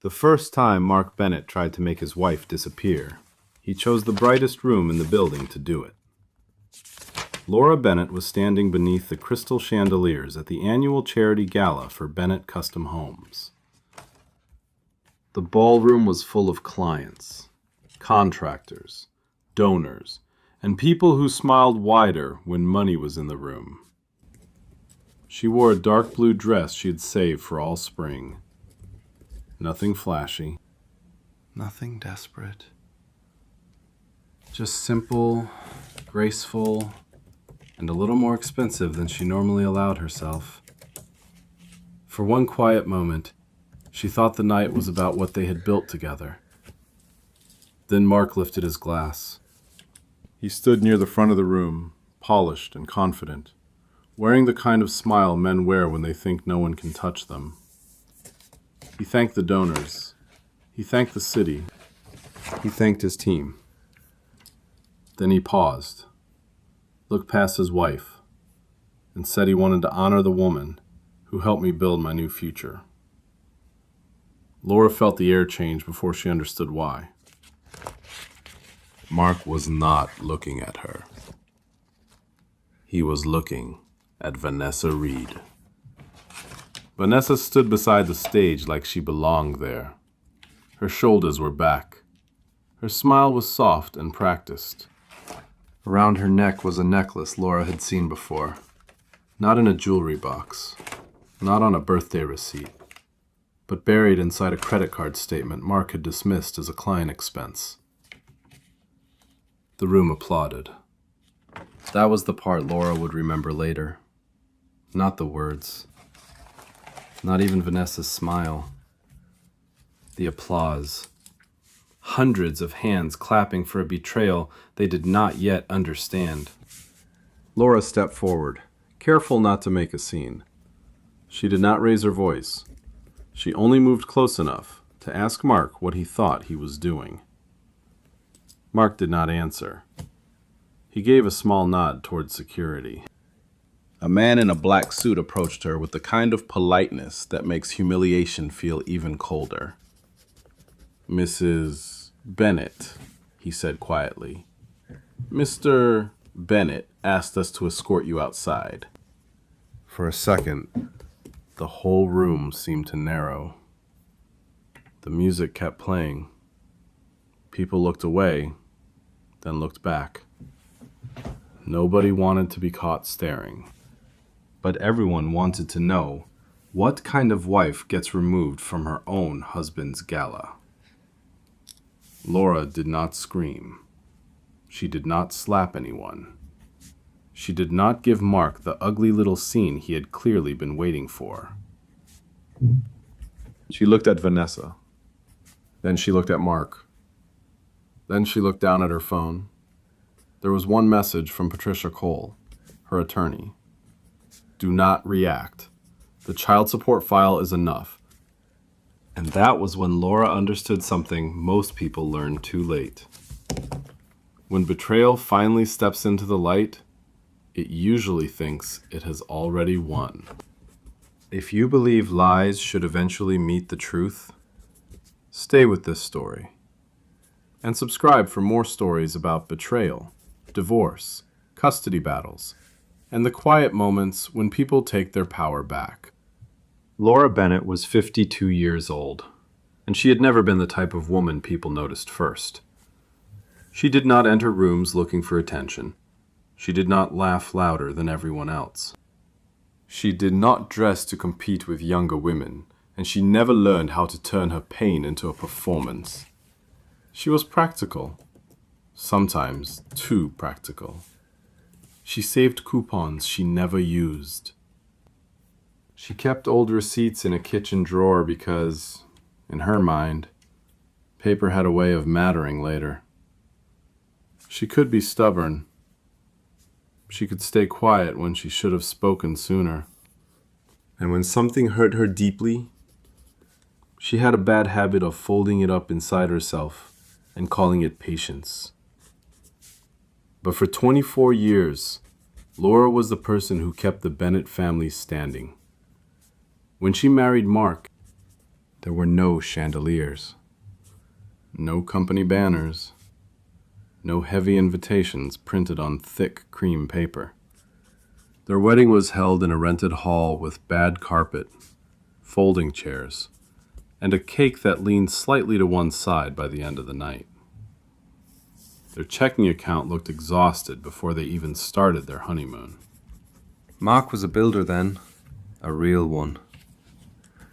The first time Mark Bennett tried to make his wife disappear, he chose the brightest room in the building to do it. Laura Bennett was standing beneath the crystal chandeliers at the annual charity gala for Bennett Custom Homes. The ballroom was full of clients, contractors, donors, and people who smiled wider when money was in the room. She wore a dark blue dress she had saved for all spring. Nothing flashy, nothing desperate. Just simple, graceful, and a little more expensive than she normally allowed herself. For one quiet moment, she thought the night was about what they had built together. Then Mark lifted his glass. He stood near the front of the room, polished and confident, wearing the kind of smile men wear when they think no one can touch them. He thanked the donors. He thanked the city. He thanked his team. Then he paused, looked past his wife, and said he wanted to honor the woman who helped me build my new future. Laura felt the air change before she understood why. Mark was not looking at her. He was looking at Vanessa Reed. Vanessa stood beside the stage like she belonged there. Her shoulders were back. Her smile was soft and practiced. Around her neck was a necklace Laura had seen before. Not in a jewelry box, not on a birthday receipt, but buried inside a credit card statement Mark had dismissed as a client expense. The room applauded. That was the part Laura would remember later. Not the words. Not even Vanessa's smile. The applause. Hundreds of hands clapping for a betrayal they did not yet understand. Laura stepped forward, careful not to make a scene. She did not raise her voice. She only moved close enough to ask Mark what he thought he was doing. Mark did not answer. He gave a small nod towards security. A man in a black suit approached her with the kind of politeness that makes humiliation feel even colder. "Mrs. Bennett," he said quietly. "Mr. Bennett asked us to escort you outside." For a second, the whole room seemed to narrow. The music kept playing. People looked away, then looked back. Nobody wanted to be caught staring. But everyone wanted to know what kind of wife gets removed from her own husband's gala. Laura did not scream. She did not slap anyone. She did not give Mark the ugly little scene he had clearly been waiting for. She looked at Vanessa. Then she looked at Mark. Then she looked down at her phone. There was one message from Patricia Cole, her attorney. "Do not react. The child support file is enough." And that was when Laura understood something most people learn too late. When betrayal finally steps into the light, it usually thinks it has already won. If you believe lies should eventually meet the truth, stay with this story. And subscribe for more stories about betrayal, divorce, custody battles, and the quiet moments when people take their power back. Laura Bennett was 52 years old, and she had never been the type of woman people noticed first. She did not enter rooms looking for attention. She did not laugh louder than everyone else. She did not dress to compete with younger women, and she never learned how to turn her pain into a performance. She was practical, sometimes too practical. She saved coupons she never used. She kept old receipts in a kitchen drawer because, in her mind, paper had a way of mattering later. She could be stubborn. She could stay quiet when she should have spoken sooner. And when something hurt her deeply, she had a bad habit of folding it up inside herself and calling it patience. But for 24 years, Laura was the person who kept the Bennett family standing. When she married Mark, There were no chandeliers, no company banners, no heavy invitations printed on thick cream paper. Their wedding was held in a rented hall with bad carpet, folding chairs, and a cake that leaned slightly to one side by the end of the night. Their checking account looked exhausted before they even started their honeymoon. Mark was a builder then, a real one.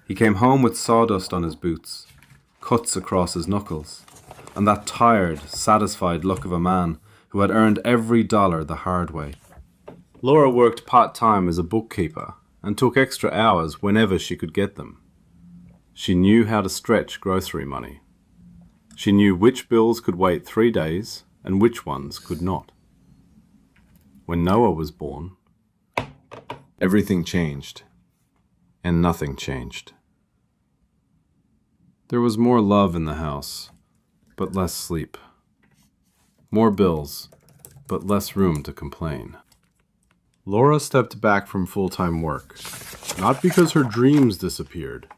He came home with sawdust on his boots, cuts across his knuckles, and that tired, satisfied look of a man who had earned every dollar the hard way. Laura worked part-time as a bookkeeper and took extra hours whenever she could get them. She knew how to stretch grocery money. She knew which bills could wait 3 days and which ones could not. When Noah was born, everything changed, and nothing changed. There was more love in the house, but less sleep. More bills, but less room to complain. Laura stepped back from full-time work, not because her dreams disappeared,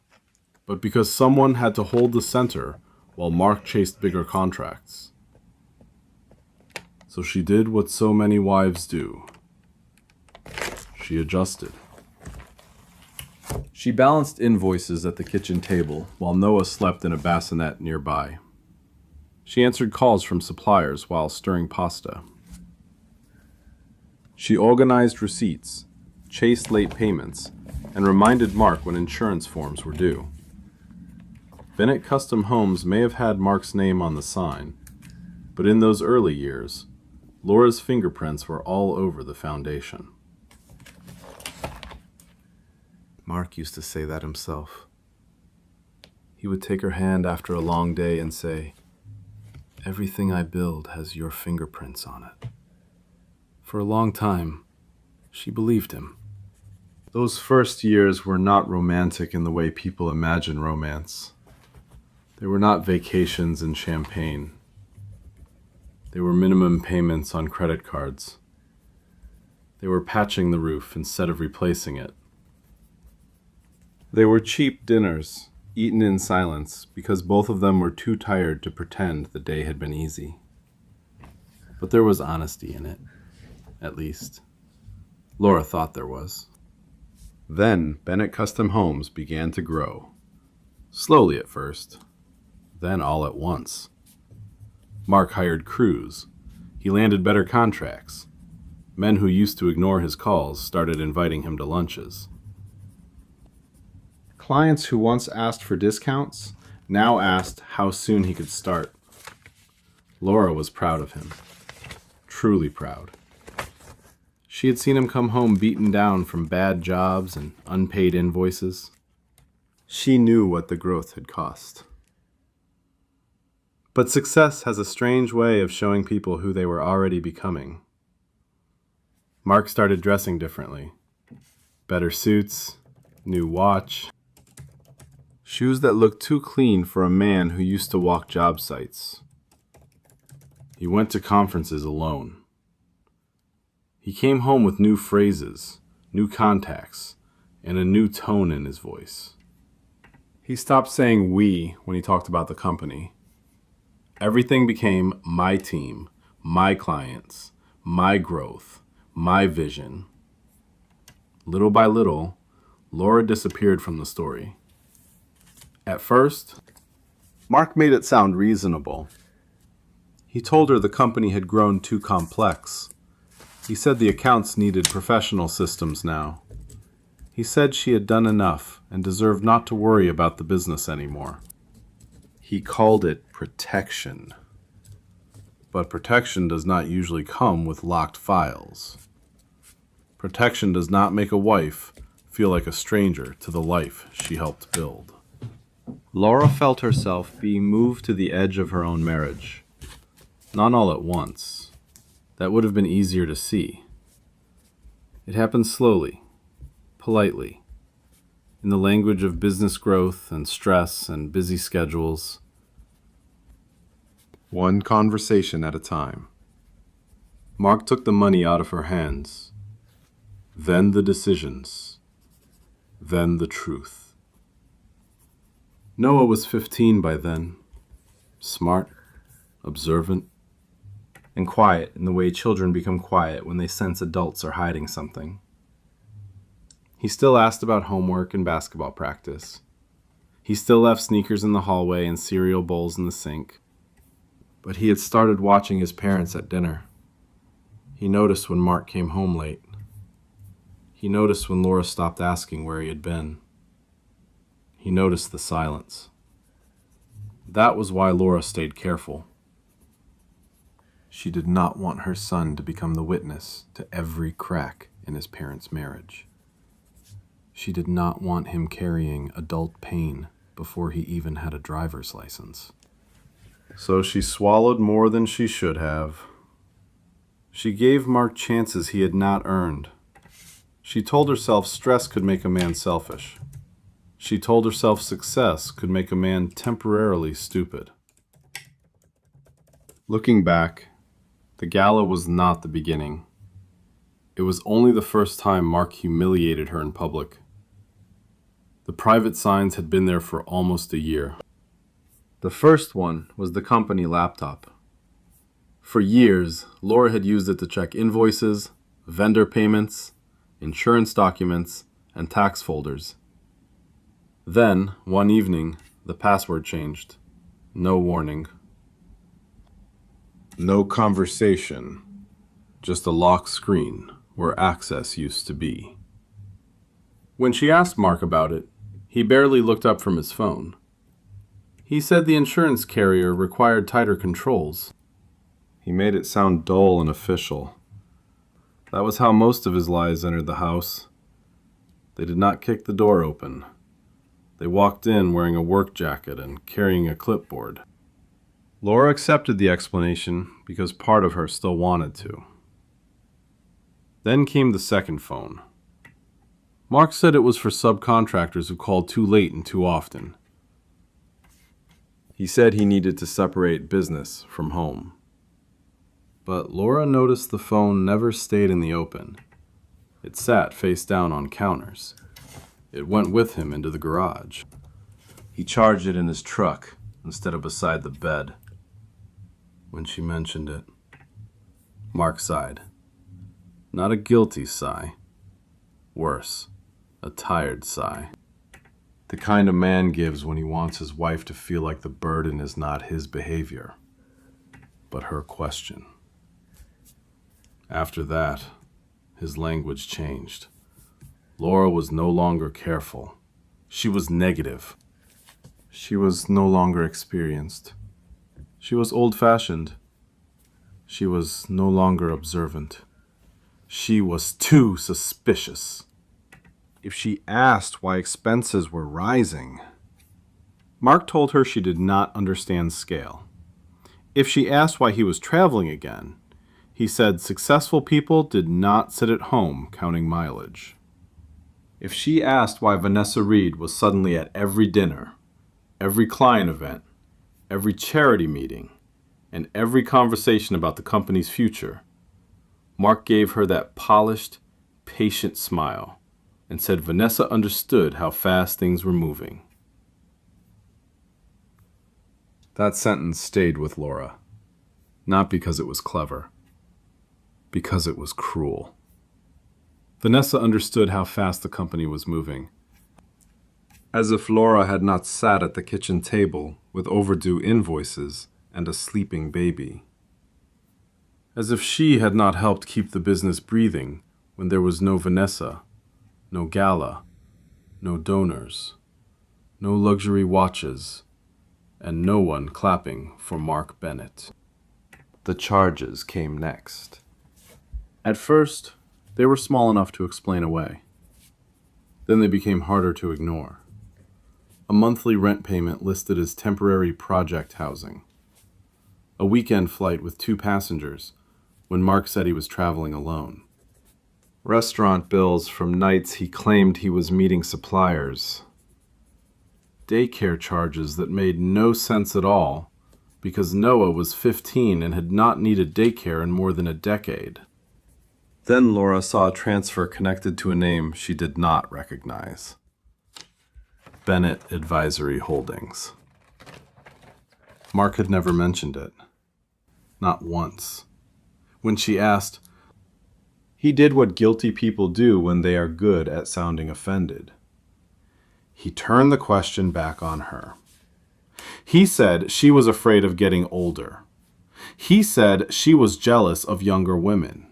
but because someone had to hold the center while Mark chased bigger contracts. So she did what so many wives do. She adjusted. She balanced invoices at the kitchen table while Noah slept in a bassinet nearby. She answered calls from suppliers while stirring pasta. She organized receipts, chased late payments, and reminded Mark when insurance forms were due. Bennett Custom Homes may have had Mark's name on the sign, but in those early years, Laura's fingerprints were all over the foundation. Mark used to say that himself. He would take her hand after a long day and say, "Everything I build has your fingerprints on it." For a long time, she believed him. Those first years were not romantic in the way people imagine romance. They were not vacations and champagne. They were minimum payments on credit cards. They were patching the roof instead of replacing it. They were cheap dinners, eaten in silence because both of them were too tired to pretend the day had been easy. But there was honesty in it, at least. Laura thought there was. Then Bennett Custom Homes began to grow. Slowly at first, then all at once. Mark hired crews. He landed better contracts. Men who used to ignore his calls started inviting him to lunches. Clients who once asked for discounts now asked how soon he could start. Laura was proud of him. Truly proud. She had seen him come home beaten down from bad jobs and unpaid invoices. She knew what the growth had cost. But success has a strange way of showing people who they were already becoming. Mark started dressing differently. Better suits, new watch, shoes that looked too clean for a man who used to walk job sites. He went to conferences alone. He came home with new phrases, new contacts, and a new tone in his voice. He stopped saying "we" when he talked about the company. Everything became my team, my clients, my growth, my vision. Little by little, Laura disappeared from the story. At first, Mark made it sound reasonable. He told her the company had grown too complex. He said the accounts needed professional systems now. He said she had done enough and deserved not to worry about the business anymore. He called it protection. But protection does not usually come with locked files. Protection does not make a wife feel like a stranger to the life she helped build. Laura felt herself being moved to the edge of her own marriage. Not all at once. That would have been easier to see. It happened slowly, politely, in the language of business growth and stress and busy schedules. One conversation at a time. Mark took the money out of her hands. Then the decisions. Then the truth. Noah was 15 by then, smart, observant, and quiet in the way children become quiet when they sense adults are hiding something. He still asked about homework and basketball practice. He still left sneakers in the hallway and cereal bowls in the sink. But he had started watching his parents at dinner. He noticed when Mark came home late. He noticed when Laura stopped asking where he had been. He noticed the silence. That was why Laura stayed careful. She did not want her son to become the witness to every crack in his parents' marriage. She did not want him carrying adult pain before he even had a driver's license. So she swallowed more than she should have. She gave Mark chances he had not earned. She told herself stress could make a man selfish. She told herself success could make a man temporarily stupid. Looking back, the gala was not the beginning. It was only the first time Mark humiliated her in public. The private signs had been there for almost a year. The first one was the company laptop. For years, Laura had used it to check invoices, vendor payments, insurance documents, and tax folders. Then, one evening, the password changed. No warning. No conversation. Just a locked screen where access used to be. When she asked Mark about it, he barely looked up from his phone. He said the insurance carrier required tighter controls. He made it sound dull and official. That was how most of his lies entered the house. They did not kick the door open. They walked in wearing a work jacket and carrying a clipboard. Laura accepted the explanation because part of her still wanted to. Then came the second phone. Mark said it was for subcontractors who called too late and too often. He said he needed to separate business from home. But Laura noticed the phone never stayed in the open. It sat face down on counters. It went with him into the garage. He charged it in his truck instead of beside the bed. When she mentioned it, Mark sighed. Not a guilty sigh. Worse, a tired sigh. The kind a man gives when he wants his wife to feel like the burden is not his behavior, but her question. After that, his language changed. Laura was no longer careful. She was negative. She was no longer experienced. She was old-fashioned. She was no longer observant. She was too suspicious. If she asked why expenses were rising, Mark told her she did not understand scale. If she asked why he was traveling again, he said successful people did not sit at home counting mileage. If she asked why Vanessa Reed was suddenly at every dinner, every client event, every charity meeting, and every conversation about the company's future, Mark gave her that polished, patient smile and said Vanessa understood how fast things were moving. That sentence stayed with Laura, not because it was clever, because it was cruel. Vanessa understood how fast the company was moving. As if Laura had not sat at the kitchen table with overdue invoices and a sleeping baby. As if she had not helped keep the business breathing when there was no Vanessa, no gala, no donors, no luxury watches, and no one clapping for Mark Bennett. The charges came next. At first, they were small enough to explain away. Then they became harder to ignore. A monthly rent payment listed as temporary project housing. A weekend flight with 2 passengers when Mark said he was traveling alone. Restaurant bills from nights he claimed he was meeting suppliers. Daycare charges that made no sense at all because Noah was 15 and had not needed daycare in more than a decade. Then Laura saw a transfer connected to a name she did not recognize. Bennett Advisory Holdings. Mark had never mentioned it. Not once. When she asked, he did what guilty people do when they are good at sounding offended. He turned the question back on her. He said she was afraid of getting older. He said she was jealous of younger women.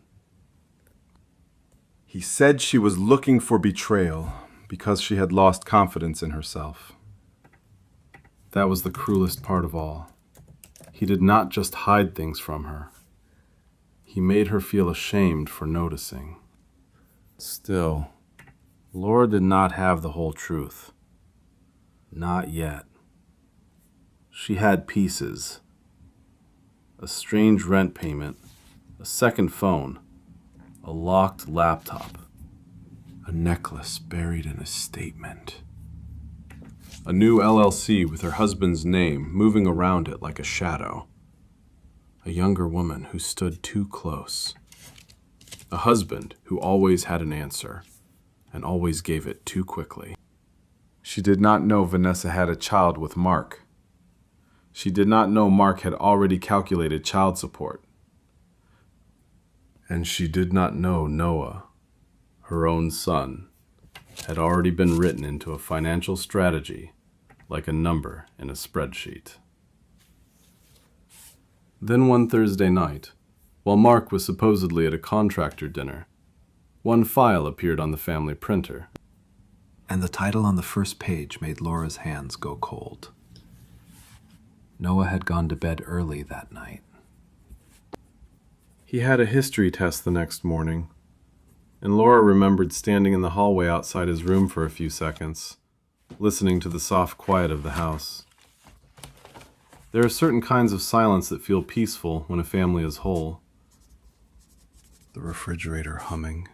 He said she was looking for betrayal because she had lost confidence in herself. That was the cruelest part of all. He did not just hide things from her. He made her feel ashamed for noticing. Still, Laura did not have the whole truth. Not yet. She had pieces. A strange rent payment, a second phone, a locked laptop, a necklace buried in a statement. A new LLC with her husband's name moving around it like a shadow. A younger woman who stood too close. A husband who always had an answer and always gave it too quickly. She did not know Vanessa had a child with Mark. She did not know Mark had already calculated child support. And she did not know Noah, her own son, had already been written into a financial strategy like a number in a spreadsheet. Then one Thursday night, while Mark was supposedly at a contractor dinner, one file appeared on the family printer. And the title on the first page made Laura's hands go cold. Noah had gone to bed early that night. He had a history test the next morning, and Laura remembered standing in the hallway outside his room for a few seconds, listening to the soft quiet of the house. There are certain kinds of silence that feel peaceful when a family is whole. The refrigerator humming,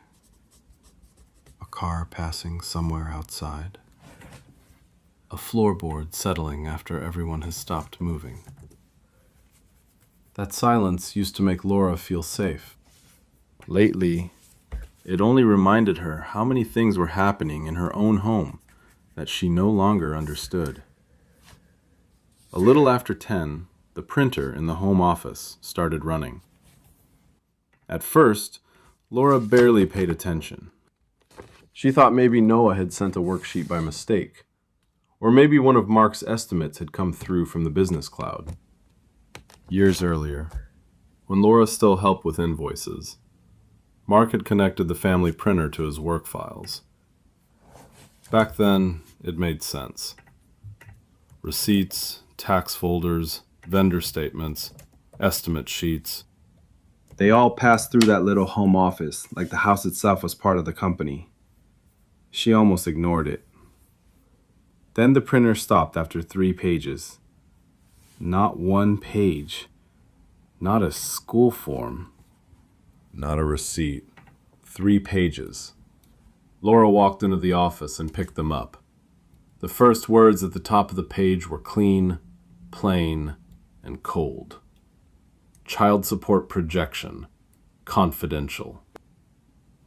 a car passing somewhere outside, a floorboard settling after everyone has stopped moving. That silence used to make Laura feel safe. Lately, it only reminded her how many things were happening in her own home that she no longer understood. A little after 10, the printer in the home office started running. At first, Laura barely paid attention. She thought maybe Noah had sent a worksheet by mistake, or maybe one of Mark's estimates had come through from the business cloud. Years earlier, when Laura still helped with invoices, Mark had connected the family printer to his work files. Back then, it made sense. Receipts, tax folders, vendor statements, estimate sheets. They all passed through that little home office like the house itself was part of the company. She almost ignored it. Then the printer stopped after 3 pages. Not one page. Not a school form. Not a receipt. 3 pages. Laura walked into the office and picked them up. The first words at the top of the page were clean, plain, and cold. Child support projection. Confidential.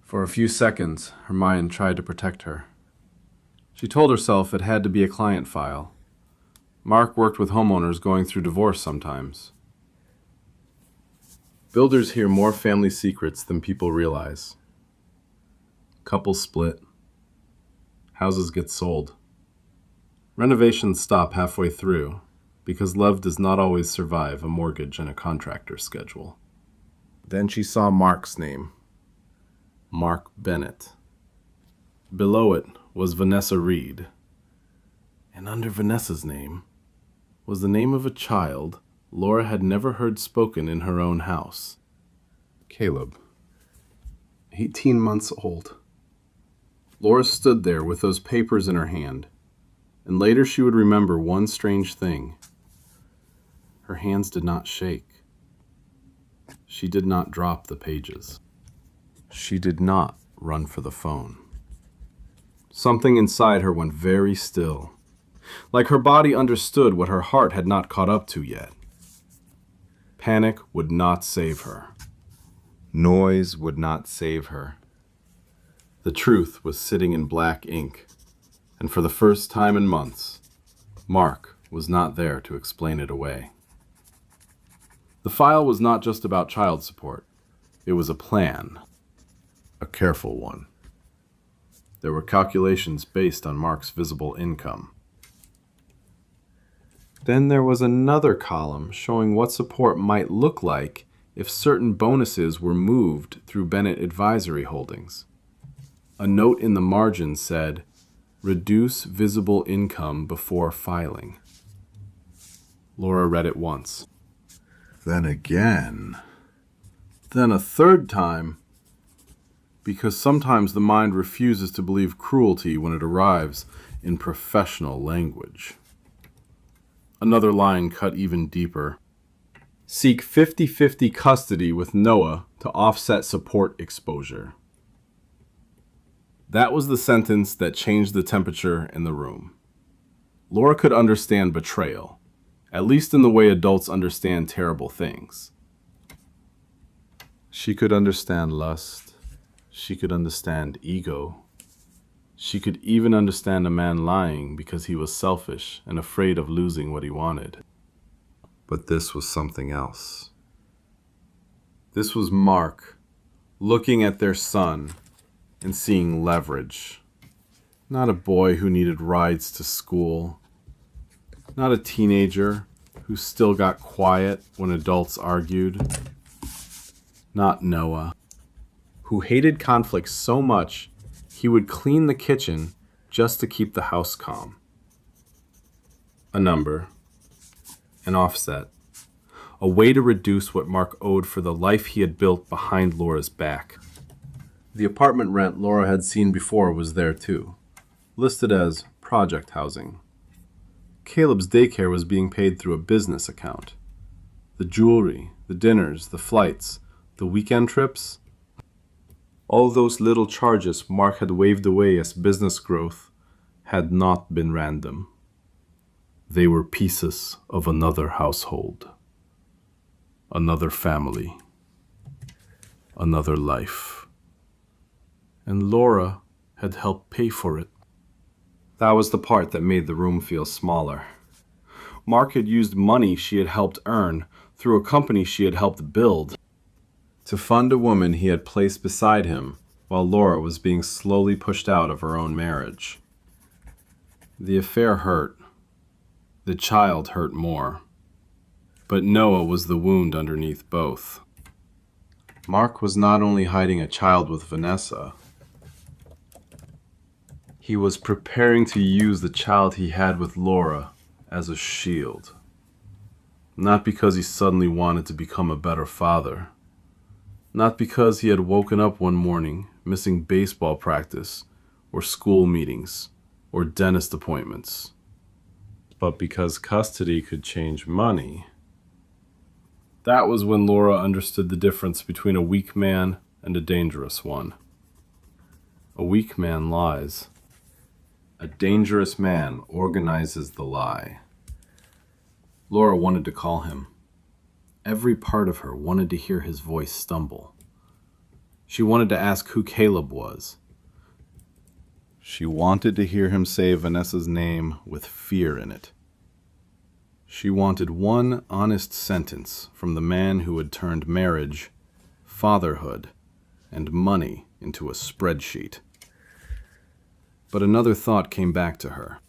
For a few seconds, her mind tried to protect her. She told herself it had to be a client file. Mark worked with homeowners going through divorce sometimes. Builders hear more family secrets than people realize. Couples split. Houses get sold. Renovations stop halfway through because love does not always survive a mortgage and a contractor's schedule. Then she saw Mark's name. Mark Bennett. Below it was Vanessa Reed. And under Vanessa's name was the name of a child Laura had never heard spoken in her own house. Caleb. 18 months old. Laura stood there with those papers in her hand, and later she would remember one strange thing. Her hands did not shake. She did not drop the pages. She did not run for the phone. Something inside her went very still, like her body understood what her heart had not caught up to yet. Panic would not save her. Noise would not save her. The truth was sitting in black ink, And for the first time in months, Mark was not there to explain it away. The file was not just about child support. It was a plan. A careful one. There were calculations based on Mark's visible income. Then there was another column showing what support might look like if certain bonuses were moved through Bennett Advisory Holdings. A note in the margin said, "Reduce visible income before filing." Laura read it once. Then again. Then a third time. Because sometimes the mind refuses to believe cruelty when it arrives in professional language. Another line cut even deeper. Seek 50-50 custody with Noah to offset support exposure. That was the sentence that changed the temperature in the room. Laura could understand betrayal, at least in the way adults understand terrible things. She could understand lust. She could understand ego. She could even understand a man lying because he was selfish and afraid of losing what he wanted. But this was something else. This was Mark looking at their son and seeing leverage. Not a boy who needed rides to school. Not a teenager who still got quiet when adults argued. Not Noah, who hated conflict so much he would clean the kitchen just to keep the house calm. A number, an offset, a way to reduce what Mark owed for the life he had built behind Laura's back. The apartment rent Laura had seen before was there too, listed as project housing. Caleb's daycare was being paid through a business account. The jewelry, the dinners, the flights, the weekend trips, all those little charges Mark had waved away as business growth had not been random. They were pieces of another household, another family, another life. And Laura had helped pay for it. That was the part that made the room feel smaller. Mark had used money she had helped earn through a company she had helped build to fund a woman he had placed beside him while Laura was being slowly pushed out of her own marriage. The affair hurt. The child hurt more. But Noah was the wound underneath both. Mark was not only hiding a child with Vanessa, he was preparing to use the child he had with Laura as a shield. Not because he suddenly wanted to become a better father. Not because he had woken up one morning missing baseball practice or school meetings or dentist appointments, but because custody could change money. That was when Laura understood the difference between a weak man and a dangerous one. A weak man lies. A dangerous man organizes the lie. Laura wanted to call him. Every part of her wanted to hear his voice stumble. She wanted to ask who Caleb was. She wanted to hear him say Vanessa's name with fear in it. She wanted one honest sentence from the man who had turned marriage, fatherhood, and money into a spreadsheet. But another thought came back to her.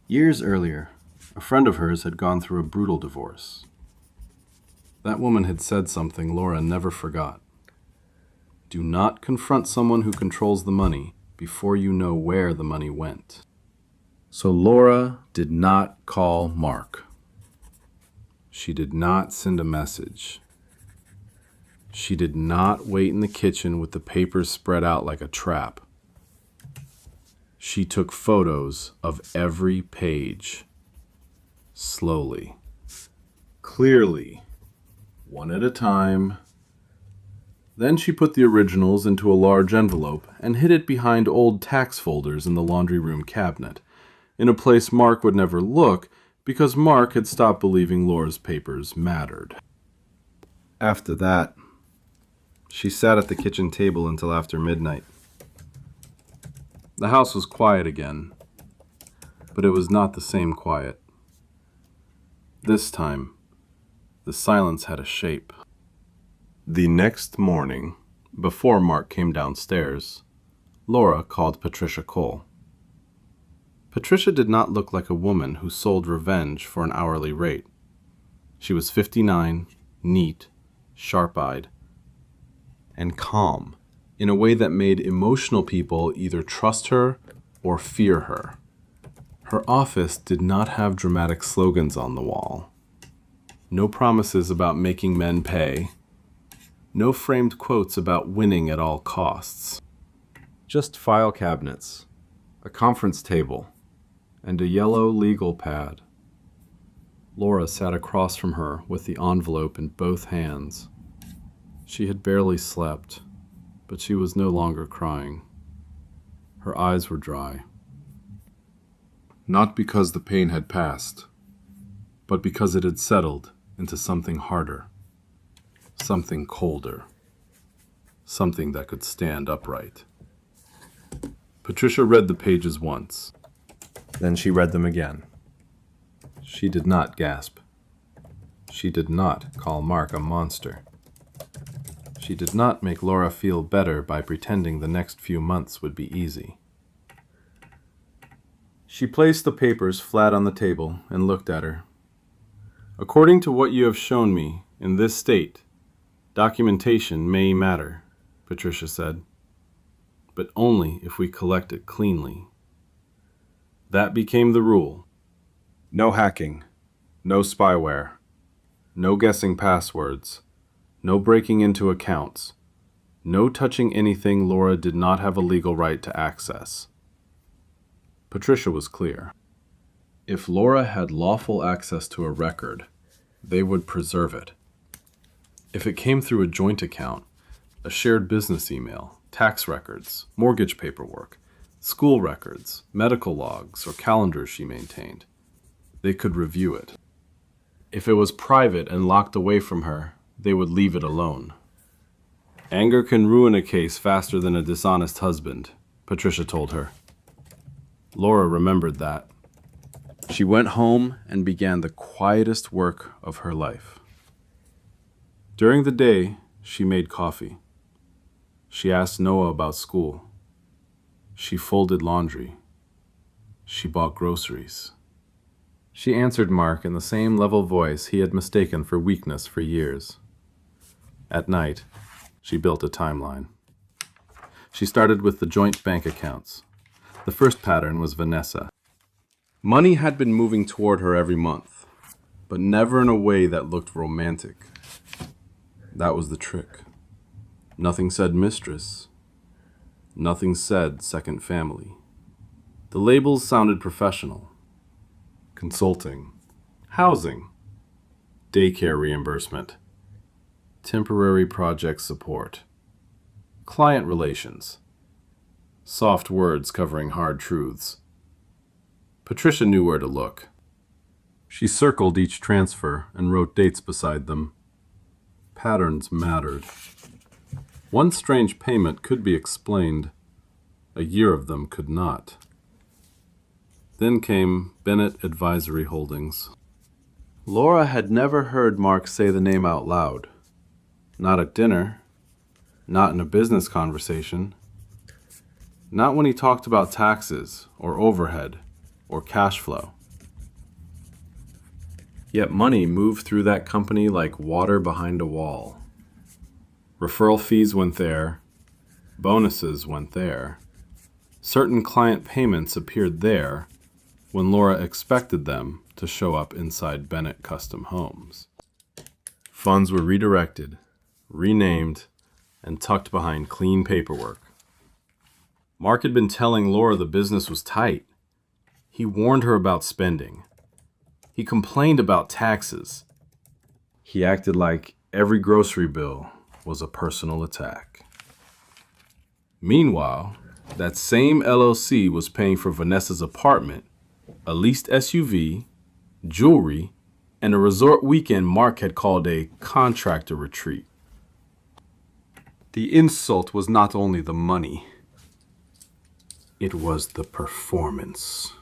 Years earlier, a friend of hers had gone through a brutal divorce. That woman had said something Laura never forgot. Do not confront someone who controls the money before you know where the money went. So Laura did not call Mark. She did not send a message. She did not wait in the kitchen with the papers spread out like a trap. She took photos of every page, slowly, clearly, one at a time. Then she put the originals into a large envelope and hid it behind old tax folders in the laundry room cabinet, in a place Mark would never look because Mark had stopped believing Laura's papers mattered. After that, she sat at the kitchen table until after midnight. The house was quiet again, But it was not the same quiet. This time, the silence had a shape. The next morning, before Mark came downstairs, Laura called Patricia Cole. Patricia did not look like a woman who sold revenge for an hourly rate. She was 59, neat, sharp-eyed, and calm in a way that made emotional people either trust her or fear her. Her office did not have dramatic slogans on the wall. No promises about making men pay. No framed quotes about winning at all costs. Just file cabinets, a conference table, and a yellow legal pad. Laura sat across from her with the envelope in both hands. She had barely slept, but she was no longer crying. Her eyes were dry. Not because the pain had passed, but because it had settled into something harder, something colder, something that could stand upright. Patricia read the pages once. Then she read them again. She did not gasp. She did not call Mark a monster. She did not make Laura feel better by pretending the next few months would be easy. She placed the papers flat on the table and looked at her. According to what you have shown me, in this state, documentation may matter, Patricia said, but only if we collect it cleanly. That became the rule. No hacking, no spyware, no guessing passwords, no breaking into accounts, no touching anything Laura did not have a legal right to access. Patricia was clear. If Laura had lawful access to a record, they would preserve it. If it came through a joint account, a shared business email, tax records, mortgage paperwork, school records, medical logs, or calendars she maintained, they could review it. If it was private and locked away from her, they would leave it alone. Anger can ruin a case faster than a dishonest husband, Patricia told her. Laura remembered that. She went home and began the quietest work of her life. During the day, she made coffee. She asked Noah about school. She folded laundry. She bought groceries. She answered Mark in the same level voice he had mistaken for weakness for years. At night, she built a timeline. She started with the joint bank accounts. The first pattern was Vanessa. Money had been moving toward her every month, but never in a way that looked romantic. That was the trick. Nothing said mistress. Nothing said second family. The labels sounded professional. Consulting, housing, daycare reimbursement, temporary project support, client relations, soft words covering hard truths. Patricia knew where to look. She circled each transfer and wrote dates beside them. Patterns mattered. One strange payment could be explained. A year of them could not. Then came Bennett Advisory Holdings. Laura had never heard Mark say the name out loud. Not at dinner. Not in a business conversation. Not when he talked about taxes or overhead or cash flow. Yet money moved through that company like water behind a wall. Referral fees went there. Bonuses went there. Certain client payments appeared there when Laura expected them to show up inside Bennett Custom Homes. Funds were redirected, renamed, and tucked behind clean paperwork. Mark had been telling Laura the business was tight. He warned her about spending. He complained about taxes. He acted like every grocery bill was a personal attack. Meanwhile, that same LLC was paying for Vanessa's apartment, a leased SUV, jewelry, and a resort weekend Mark had called a contractor retreat. The insult was not only the money, it was the performance.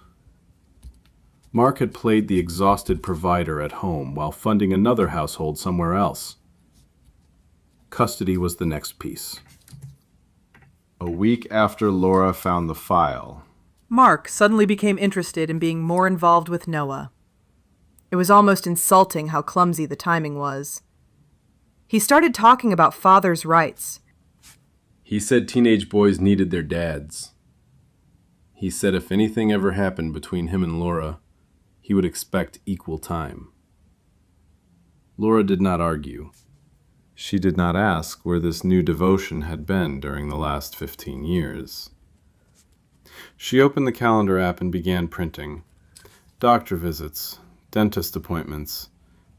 Mark had played the exhausted provider at home while funding another household somewhere else. Custody was the next piece. A week after Laura found the file, Mark suddenly became interested in being more involved with Noah. It was almost insulting how clumsy the timing was. He started talking about father's rights. he said teenage boys needed their dads. He said if anything ever happened between him and Laura, he would expect equal time. Laura did not argue. She did not ask where this new devotion had been during the last 15 years. She opened the calendar app and began printing. Doctor visits, dentist appointments,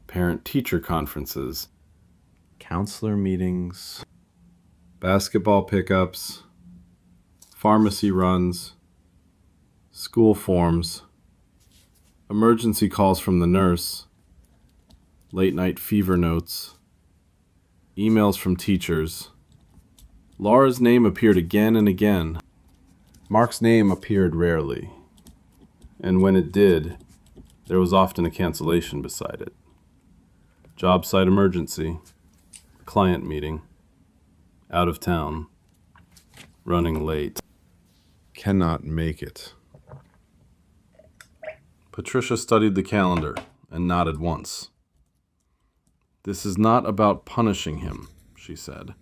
parent-teacher conferences, counselor meetings, basketball pickups, pharmacy runs, school forms, emergency calls from the nurse, late-night fever notes, emails from teachers. Laura's name appeared again and again. Mark's name appeared rarely, and when it did, there was often a cancellation beside it. Job site emergency, client meeting, out of town, running late, cannot make it. Patricia studied the calendar and nodded once. This is not about punishing him, she said.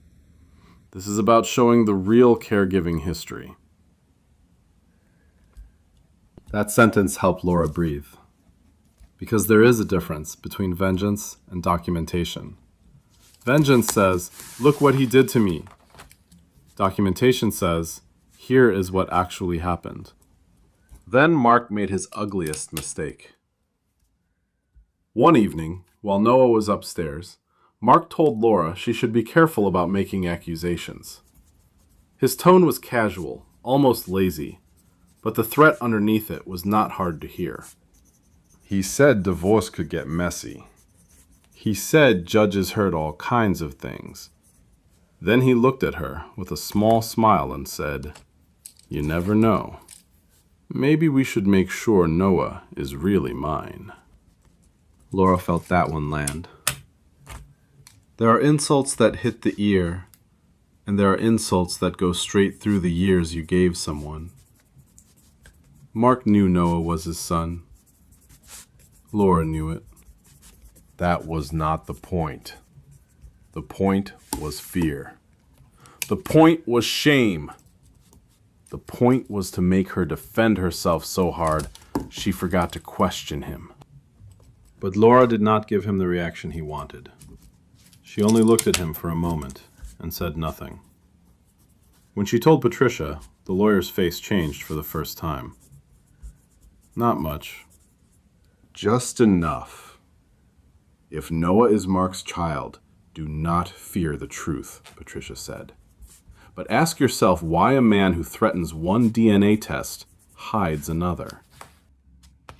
This is about showing the real caregiving history. That sentence helped Laura breathe, because there is a difference between vengeance and documentation. Vengeance says, look what he did to me. Documentation says, here is what actually happened. Then Mark made his ugliest mistake. One evening, while Noah was upstairs, Mark told Laura she should be careful about making accusations. His tone was casual, almost lazy, but the threat underneath it was not hard to hear. He said divorce could get messy. He said judges heard all kinds of things. Then he looked at her with a small smile and said, "You never know. Maybe we should make sure Noah is really mine." Laura felt that one land. There are insults that hit the ear, and there are insults that go straight through the years you gave someone. Mark knew Noah was his son. Laura knew it. That was not the point. The point was fear. The point was shame. The point was to make her defend herself so hard she forgot to question him. But Laura did not give him the reaction he wanted. She only looked at him for a moment and said nothing. When she told Patricia, the lawyer's face changed for the first time. Not much. Just enough. If Noah is Mark's child, do not fear the truth, Patricia said. But ask yourself why a man who threatens one DNA test hides another.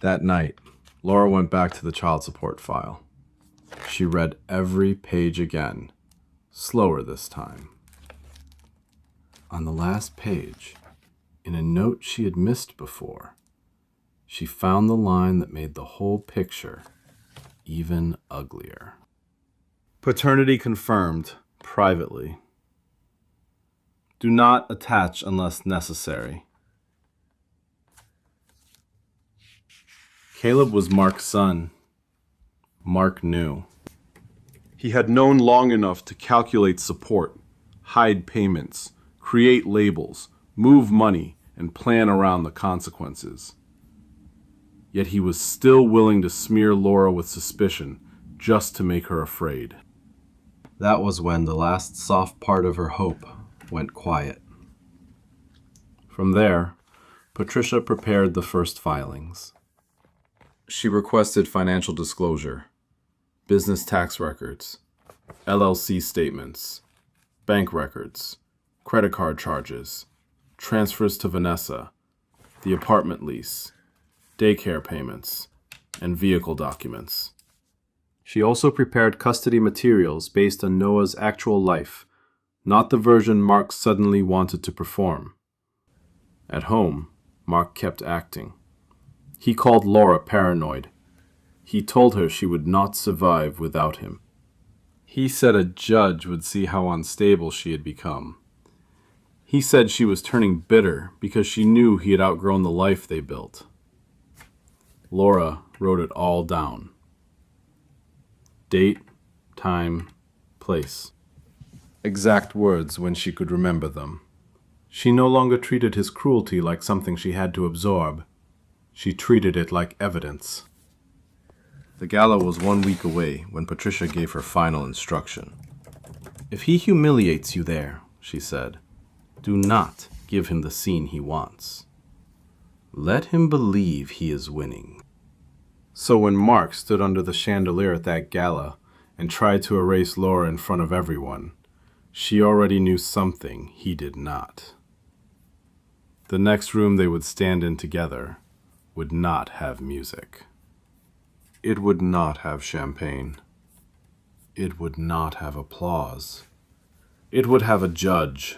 That night, Laura went back to the child support file. She read every page again, slower this time. On the last page, in a note she had missed before, she found the line that made the whole picture even uglier. Paternity confirmed, privately. Do not attach unless necessary. Caleb was Mark's son. Mark knew. He had known long enough to calculate support, hide payments, create labels, move money, and plan around the consequences. Yet he was still willing to smear Laura with suspicion just to make her afraid. That was when the last soft part of her hope went quiet. From there, Patricia prepared the first filings. She requested financial disclosure, business tax records, LLC statements, bank records, credit card charges, transfers to Vanessa, the apartment lease, daycare payments, and vehicle documents. She also prepared custody materials based on Noah's actual life, not the version Mark suddenly wanted to perform. At home, Mark kept acting. He called Laura paranoid. He told her she would not survive without him. He said a judge would see how unstable she had become. He said she was turning bitter because she knew he had outgrown the life they built. Laura wrote it all down. Date, time, place. Exact words when she could remember them. She no longer treated his cruelty like something she had to absorb. She treated it like evidence. The gala was 1 week away when Patricia gave her final instruction. If he humiliates you there, she said, do not give him the scene he wants. Let him believe he is winning. So when Mark stood under the chandelier at that gala and tried to erase Laura in front of everyone, she already knew something he did not. The next room they would stand in together would not have music. It would not have champagne. It would not have applause. It would have a judge